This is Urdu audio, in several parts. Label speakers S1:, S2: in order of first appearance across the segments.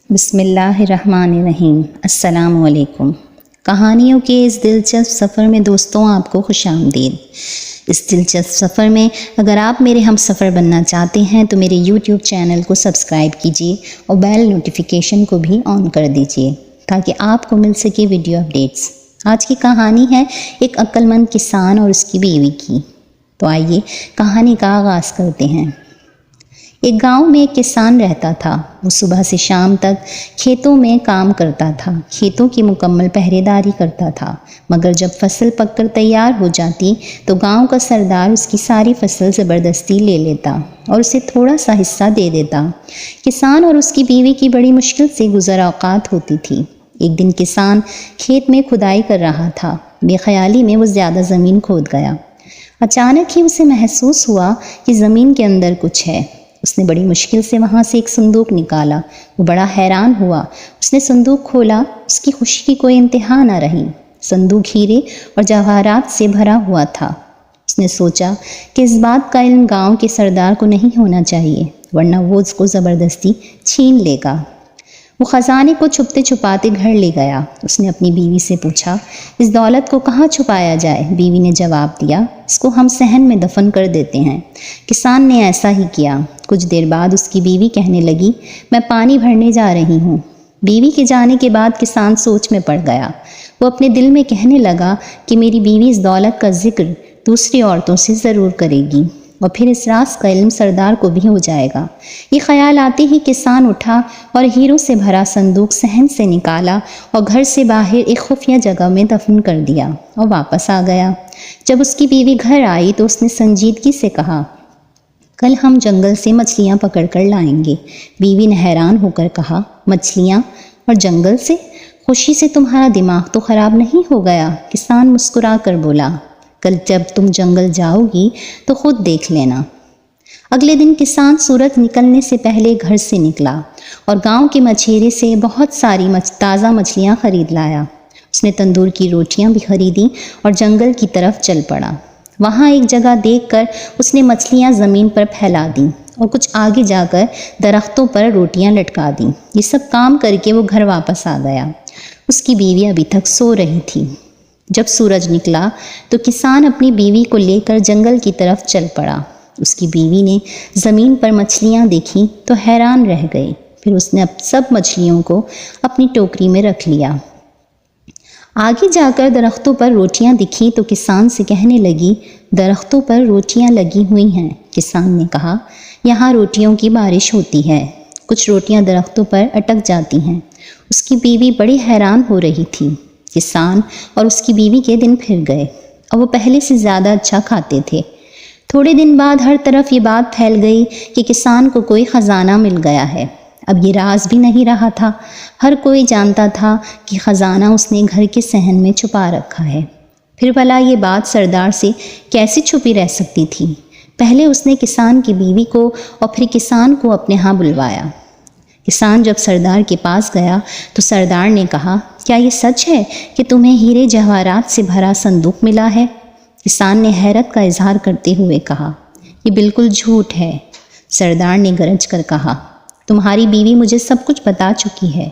S1: بسم اللہ الرحمن الرحیم۔ السلام علیکم۔ کہانیوں کے اس دلچسپ سفر میں دوستوں آپ کو خوش آمدید۔ اس دلچسپ سفر میں اگر آپ میرے ہم سفر بننا چاہتے ہیں تو میرے یوٹیوب چینل کو سبسکرائب کیجیے اور بیل نوٹیفیکیشن کو بھی آن کر دیجیے تاکہ آپ کو مل سکے ویڈیو اپڈیٹس۔ آج کی کہانی ہے ایک عقل مند کسان اور اس کی بیوی کی۔ تو آئیے کہانی کا آغاز کرتے ہیں۔ ایک گاؤں میں ایک کسان رہتا تھا۔ وہ صبح سے شام تک کھیتوں میں کام کرتا تھا، کھیتوں کی مکمل پہرے داری کرتا تھا، مگر جب فصل پک کر تیار ہو جاتی تو گاؤں کا سردار اس کی ساری فصل زبردستی لے لیتا اور اسے تھوڑا سا حصہ دے دیتا۔ کسان اور اس کی بیوی کی بڑی مشکل سے گزر اوقات ہوتی تھی۔ ایک دن کسان کھیت میں کھدائی کر رہا تھا۔ بے خیالی میں وہ زیادہ زمین کھود گیا۔ اچانک ہی اسے محسوس ہوا کہ زمین کے اندر کچھ ہے۔ اس نے بڑی مشکل سے وہاں سے ایک صندوق نکالا۔ وہ بڑا حیران ہوا۔ اس نے صندوق کھولا، اس کی خوشی کی کوئی انتہا نہ رہی۔ صندوق ہیرے اور جواہرات سے بھرا ہوا تھا۔ اس نے سوچا کہ اس بات کا علم گاؤں کے سردار کو نہیں ہونا چاہیے، ورنہ وہ اس کو زبردستی چھین لے گا۔ وہ خزانے کو چھپتے چھپاتے گھر لے گیا۔ اس نے اپنی بیوی سے پوچھا، اس دولت کو کہاں چھپایا جائے؟ بیوی نے جواب دیا، اس کو ہم صحن میں دفن کر دیتے ہیں۔ کسان نے ایسا ہی کیا۔ کچھ دیر بعد اس کی بیوی کہنے لگی، میں پانی بھرنے جا رہی ہوں۔ بیوی کے جانے کے بعد کسان سوچ میں پڑ گیا۔ وہ اپنے دل میں کہنے لگا کہ میری بیوی اس دولت کا ذکر دوسری عورتوں سے ضرور کرے گی اور پھر اس راز کا علم سردار کو بھی ہو جائے گا۔ یہ خیال آتے ہی کسان اٹھا اور ہیروں سے بھرا صندوق صحن سے نکالا اور گھر سے باہر ایک خفیہ جگہ میں دفن کر دیا اور واپس آ گیا۔ جب اس کی بیوی گھر آئی تو اس نے سنجیدگی سے کہا، کل ہم جنگل سے مچھلیاں پکڑ کر لائیں گے۔ بیوی نے حیران ہو کر کہا، مچھلیاں اور جنگل سے؟ خوشی سے تمہارا دماغ تو خراب نہیں ہو گیا؟ کسان مسکرا کر بولا، کل جب تم جنگل جاؤ گی تو خود دیکھ لینا۔ اگلے دن کسان سورج نکلنے سے پہلے گھر سے نکلا اور گاؤں کے مچھیرے سے بہت ساری تازہ مچھلیاں خرید لایا۔ اس نے تندور کی روٹیاں بھی خریدیں اور جنگل کی طرف چل پڑا۔ وہاں ایک جگہ دیکھ کر اس نے مچھلیاں زمین پر پھیلا دیں اور کچھ آگے جا کر درختوں پر روٹیاں لٹکا دیں۔ یہ سب کام کر کے وہ گھر واپس آ گیا۔ اس کی بیوی ابھی تک سو رہی تھی۔ جب سورج نکلا تو کسان اپنی بیوی کو لے کر جنگل کی طرف چل پڑا۔ اس کی بیوی نے زمین پر مچھلیاں دیکھیں تو حیران رہ گئی۔ پھر اس نے سب مچھلیوں کو اپنی ٹوکری میں رکھ لیا۔ آگے جا کر درختوں پر روٹیاں دکھی تو کسان سے کہنے لگی، درختوں پر روٹیاں لگی ہوئی ہیں۔ کسان نے کہا، یہاں روٹیوں کی بارش ہوتی ہے، کچھ روٹیاں درختوں پر اٹک جاتی ہیں۔ اس کی بیوی بڑی حیران ہو رہی تھی۔ کسان اور اس کی بیوی کے دن پھر گئے اور وہ پہلے سے زیادہ اچھا کھاتے تھے۔ تھوڑے دن بعد ہر طرف یہ بات پھیل گئی کہ کسان کو کوئی خزانہ مل گیا ہے۔ اب یہ راز بھی نہیں رہا تھا، ہر کوئی جانتا تھا کہ خزانہ اس نے گھر کے صحن میں چھپا رکھا ہے۔ پھر بھلا یہ بات سردار سے کیسے چھپی رہ سکتی تھی؟ پہلے اس نے کسان کی بیوی کو اور پھر کسان کو اپنے ہاں بلوایا۔ کسان جب سردار کے پاس گیا تو سردار نے کہا، کیا یہ سچ ہے کہ تمہیں ہیرے جواہرات سے بھرا صندوق ملا ہے؟ کسان نے حیرت کا اظہار کرتے ہوئے کہا، یہ بالکل جھوٹ ہے۔ سردار نے گرج کر کہا، تمہاری بیوی مجھے سب کچھ بتا چکی ہے۔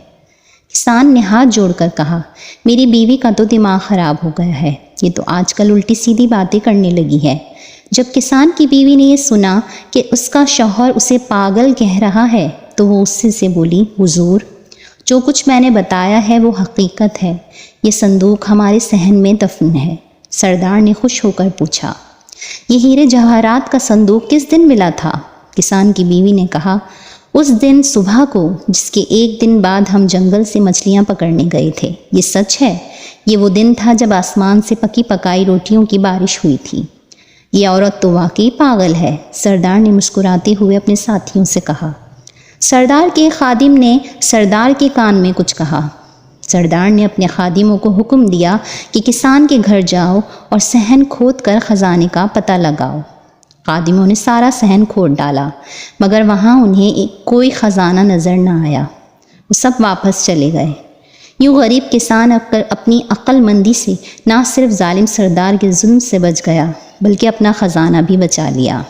S1: کسان نے ہاتھ جوڑ کر کہا، میری بیوی کا تو دماغ خراب ہو گیا ہے، یہ تو آج کل الٹی سیدھی باتیں کرنے لگی ہے۔ جب کسان کی بیوی نے یہ سنا کہ اس کا شوہر اسے پاگل کہہ رہا ہے تو وہ اس سے بولی، حضور، جو کچھ میں نے بتایا ہے وہ حقیقت ہے، یہ صندوق ہمارے صحن میں دفن ہے۔ سردار نے خوش ہو کر پوچھا، یہ ہیرے جواہرات کا صندوق کس دن ملا تھا؟ کسان کی بیوی نے کہا، اس دن صبح کو جس کے ایک دن بعد ہم جنگل سے مچھلیاں پکڑنے گئے تھے۔ یہ سچ ہے، یہ وہ دن تھا جب آسمان سے پکی پکائی روٹیوں کی بارش ہوئی تھی۔ یہ عورت تو واقعی پاگل ہے، سردار نے مسکراتے ہوئے اپنے ساتھیوں سے کہا۔ سردار کے خادم نے سردار کے کان میں کچھ کہا۔ سردار نے اپنے خادموں کو حکم دیا کہ کسان کے گھر جاؤ اور صحن کھود کر خزانے کا پتہ لگاؤ۔ خادموں نے سارا صحن کھود ڈالا مگر وہاں انہیں کوئی خزانہ نظر نہ آیا۔ وہ سب واپس چلے گئے۔ یوں غریب کسان اپنی عقل مندی سے نہ صرف ظالم سردار کے ظلم سے بچ گیا بلکہ اپنا خزانہ بھی بچا لیا۔